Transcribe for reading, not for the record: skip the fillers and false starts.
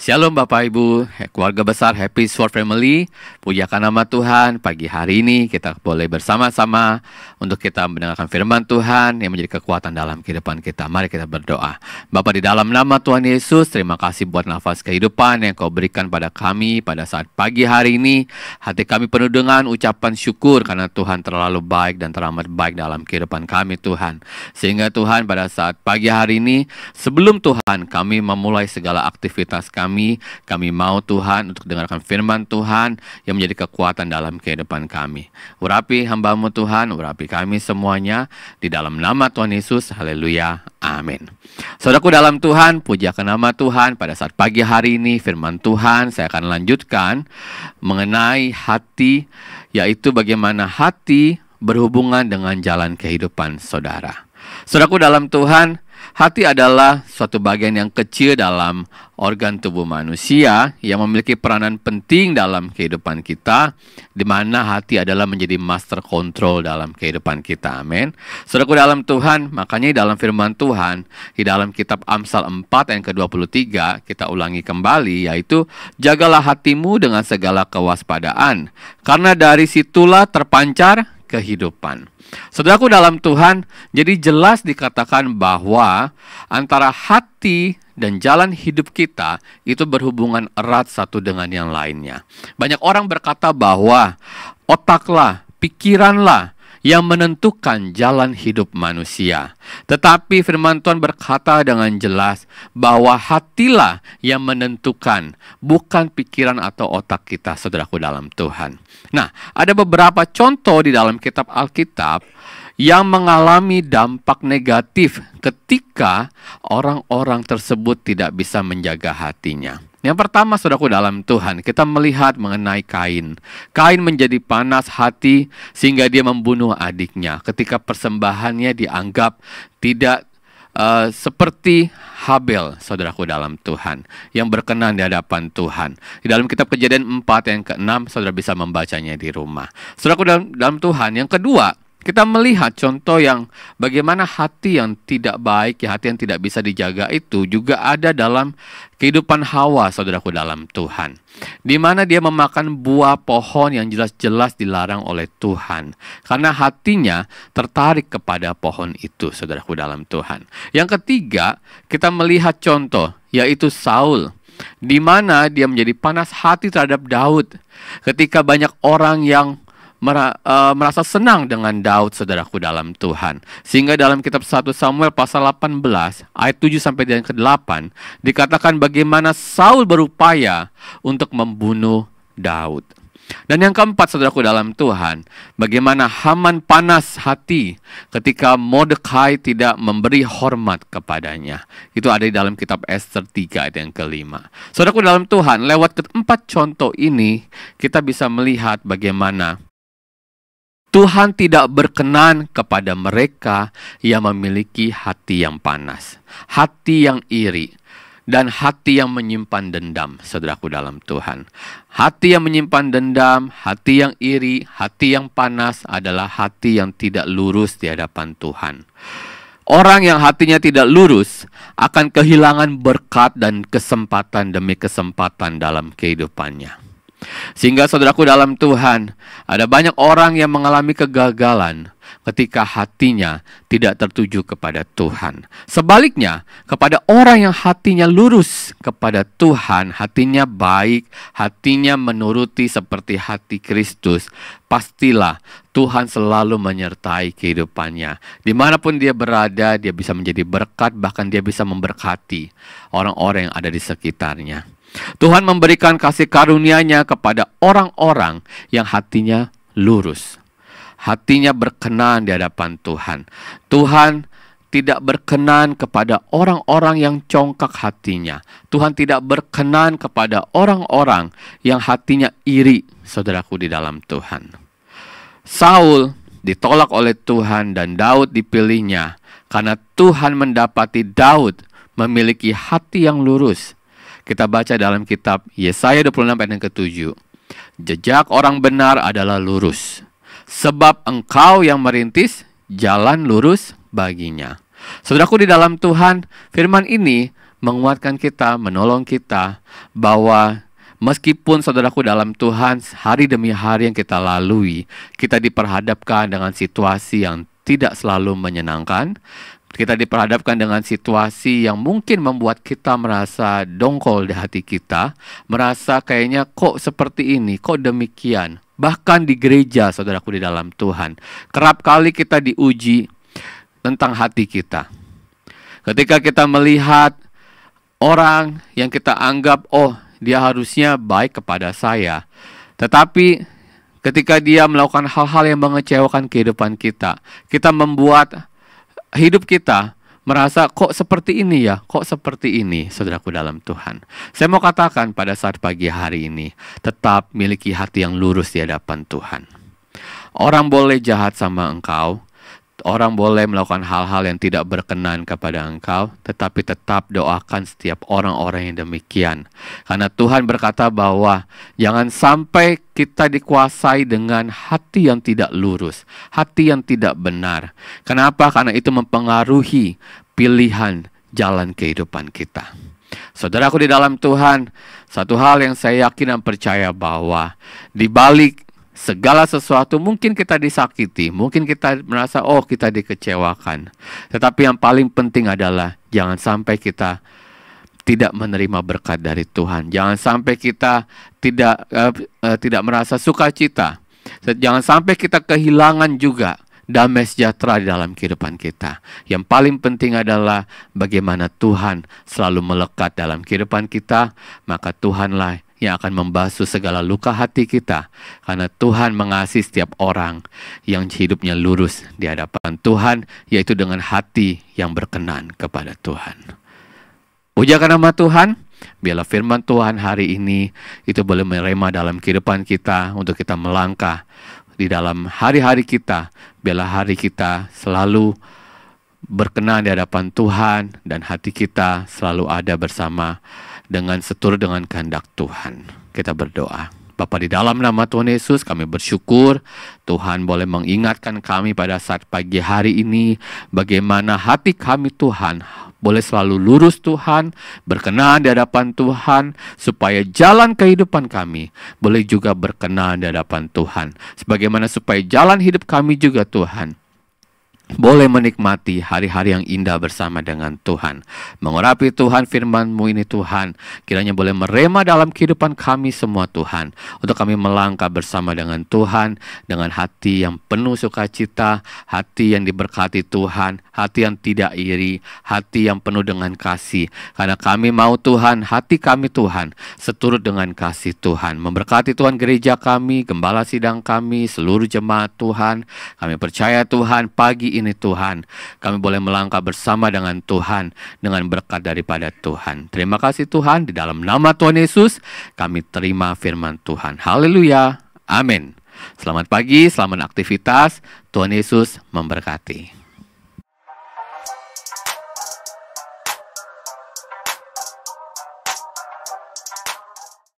Shalom Bapak Ibu, keluarga besar Happy Sword Family. Pujakan nama Tuhan, pagi hari ini kita boleh bersama-sama untuk kita mendengarkan firman Tuhan yang menjadi kekuatan dalam kehidupan kita. Mari kita berdoa. Bapa, di dalam nama Tuhan Yesus, terima kasih buat nafas kehidupan yang Kau berikan pada kami pada saat pagi hari ini. Hati kami penuh dengan ucapan syukur karena Tuhan terlalu baik dan teramat baik dalam kehidupan kami Tuhan. Sehingga Tuhan pada saat pagi hari ini, sebelum Tuhan kami memulai segala aktivitas kami mau Tuhan untuk dengarkan firman Tuhan yang menjadi kekuatan dalam kehidupan kami. Urapi hamba-Mu Tuhan, urapi kami semuanya di dalam nama Tuhan Yesus. Haleluya, amin. Saudaraku dalam Tuhan, pujakan nama Tuhan. Pada saat pagi hari ini firman Tuhan saya akan lanjutkan mengenai hati, yaitu bagaimana hati berhubungan dengan jalan kehidupan saudara. Saudaraku dalam Tuhan, hati adalah suatu bagian yang kecil dalam organ tubuh manusia yang memiliki peranan penting dalam kehidupan kita, di mana hati adalah menjadi master control dalam kehidupan kita. Amin. Saudaraku dalam Tuhan, makanya dalam firman Tuhan, di dalam kitab Amsal 4 yang ke-23, kita ulangi kembali, yaitu jagalah hatimu dengan segala kewaspadaan, karena dari situlah terpancar kehidupan. Saudaraku dalam Tuhan, jadi jelas dikatakan bahwa antara hati dan jalan hidup kita itu berhubungan erat satu dengan yang lainnya. Banyak orang berkata bahwa otaklah, pikiranlah yang menentukan jalan hidup manusia. Tetapi firman Tuhan berkata dengan jelas bahwa hatilah yang menentukan, bukan pikiran atau otak kita, saudaraku dalam Tuhan. Nah, ada beberapa contoh di dalam kitab Alkitab yang mengalami dampak negatif ketika orang-orang tersebut tidak bisa menjaga hatinya. Yang pertama, saudaraku dalam Tuhan, kita melihat mengenai Kain. Kain menjadi panas hati sehingga dia membunuh adiknya ketika persembahannya dianggap tidak seperti Habel, saudaraku dalam Tuhan, yang berkenan di hadapan Tuhan. Di dalam kitab Kejadian 4 yang ke-6, saudara bisa membacanya di rumah. Saudaraku dalam Tuhan, yang kedua, kita melihat contoh yang bagaimana hati yang tidak baik, hati yang tidak bisa dijaga itu juga ada dalam kehidupan Hawa, saudaraku dalam Tuhan. Di mana dia memakan buah pohon yang jelas-jelas dilarang oleh Tuhan. Karena hatinya tertarik kepada pohon itu, saudaraku dalam Tuhan. Yang ketiga, kita melihat contoh, yaitu Saul. Di mana dia menjadi panas hati terhadap Daud. Ketika banyak orang yang merasa senang dengan Daud, saudaraku dalam Tuhan. Sehingga dalam kitab 1 Samuel pasal 18 ayat 7 sampai dengan ke-8 dikatakan bagaimana Saul berupaya untuk membunuh Daud. Dan yang keempat, saudaraku dalam Tuhan, bagaimana Haman panas hati ketika Mordekai tidak memberi hormat kepadanya. Itu ada di dalam kitab Ester 3 ayat yang ke-5. Saudaraku dalam Tuhan, lewat keempat contoh ini kita bisa melihat bagaimana Tuhan tidak berkenan kepada mereka yang memiliki hati yang panas, hati yang iri, dan hati yang menyimpan dendam, saudaraku dalam Tuhan. Hati yang menyimpan dendam, hati yang iri, hati yang panas adalah hati yang tidak lurus di hadapan Tuhan. Orang yang hatinya tidak lurus akan kehilangan berkat dan kesempatan demi kesempatan dalam kehidupannya. Sehingga saudaraku dalam Tuhan, ada banyak orang yang mengalami kegagalan ketika hatinya tidak tertuju kepada Tuhan. Sebaliknya, kepada orang yang hatinya lurus kepada Tuhan, hatinya baik, hatinya menuruti seperti hati Kristus, pastilah Tuhan selalu menyertai kehidupannya. Dimanapun dia berada, dia bisa menjadi berkat, bahkan dia bisa memberkati orang-orang yang ada di sekitarnya. Tuhan memberikan kasih karunia-Nya kepada orang-orang yang hatinya lurus. Hatinya berkenan di hadapan Tuhan. Tuhan tidak berkenan kepada orang-orang yang congkak hatinya. Tuhan tidak berkenan kepada orang-orang yang hatinya iri, saudaraku di dalam Tuhan. Saul ditolak oleh Tuhan dan Daud dipilihnya karena Tuhan mendapati Daud memiliki hati yang lurus. Kita baca dalam kitab Yesaya 26 ayat yang ke-7. Jejak orang benar adalah lurus, sebab engkau yang merintis jalan lurus baginya. Saudaraku di dalam Tuhan, firman ini menguatkan kita, menolong kita, bahwa meskipun saudaraku dalam Tuhan, hari demi hari yang kita lalui, kita diperhadapkan dengan situasi yang tidak selalu menyenangkan. Kita diperhadapkan dengan situasi yang mungkin membuat kita merasa dongkol di hati kita, merasa kayaknya kok seperti ini, kok demikian. Bahkan di gereja, saudaraku di dalam Tuhan, kerap kali kita diuji tentang hati kita. Ketika kita melihat orang yang kita anggap, oh, dia harusnya baik kepada saya, tetapi ketika dia melakukan hal-hal yang mengecewakan kehidupan kita, kita membuat hidup kita merasa kok seperti ini ya, kok seperti ini, saudaraku dalam Tuhan. Saya mau katakan pada saat pagi hari ini, tetap miliki hati yang lurus di hadapan Tuhan. Orang boleh jahat sama engkau, orang boleh melakukan hal-hal yang tidak berkenan kepada engkau, tetapi tetap doakan setiap orang-orang yang demikian. Karena Tuhan berkata bahwa jangan sampai kita dikuasai dengan hati yang tidak lurus, hati yang tidak benar. Kenapa? Karena itu mempengaruhi pilihan jalan kehidupan kita. Saudaraku di dalam Tuhan, satu hal yang saya yakin dan percaya bahwa di balik segala sesuatu, mungkin kita disakiti, mungkin kita merasa, oh, kita dikecewakan. Tetapi yang paling penting adalah jangan sampai kita tidak menerima berkat dari Tuhan. Jangan sampai kita tidak merasa sukacita. Jangan sampai kita kehilangan juga damai sejahtera di dalam kehidupan kita. Yang paling penting adalah bagaimana Tuhan selalu melekat dalam kehidupan kita, maka Tuhanlah yang akan membasuh segala luka hati kita. Karena Tuhan mengasihi setiap orang yang hidupnya lurus di hadapan Tuhan, yaitu dengan hati yang berkenan kepada Tuhan. Pujakan nama Tuhan. Biarlah firman Tuhan hari ini itu boleh merema dalam kehidupan kita, untuk kita melangkah di dalam hari-hari kita. Biarlah hari kita selalu berkenan di hadapan Tuhan, dan hati kita selalu ada bersama dengan seturut dengan kehendak Tuhan. Kita berdoa. Bapa, di dalam nama Tuhan Yesus kami bersyukur Tuhan boleh mengingatkan kami pada saat pagi hari ini, bagaimana hati kami Tuhan boleh selalu lurus Tuhan, berkenan di hadapan Tuhan, supaya jalan kehidupan kami boleh juga berkenan di hadapan Tuhan. Sebagaimana supaya jalan hidup kami juga Tuhan boleh menikmati hari-hari yang indah bersama dengan Tuhan. Mengurapi Tuhan firman-Mu ini Tuhan, kiranya boleh merema dalam kehidupan kami semua Tuhan, untuk kami melangkah bersama dengan Tuhan, dengan hati yang penuh sukacita, hati yang diberkati Tuhan, hati yang tidak iri, hati yang penuh dengan kasih. Karena kami mau Tuhan, hati kami Tuhan seturut dengan kasih Tuhan. Memberkati Tuhan gereja kami, gembala sidang kami, seluruh jemaat Tuhan. Kami percaya Tuhan, pagi ini Tuhan, kami boleh melangkah bersama dengan Tuhan, dengan berkat daripada Tuhan. Terima kasih Tuhan, di dalam nama Tuhan Yesus kami terima firman Tuhan. Haleluya, amin. Selamat pagi, selamat aktivitas. Tuhan Yesus memberkati.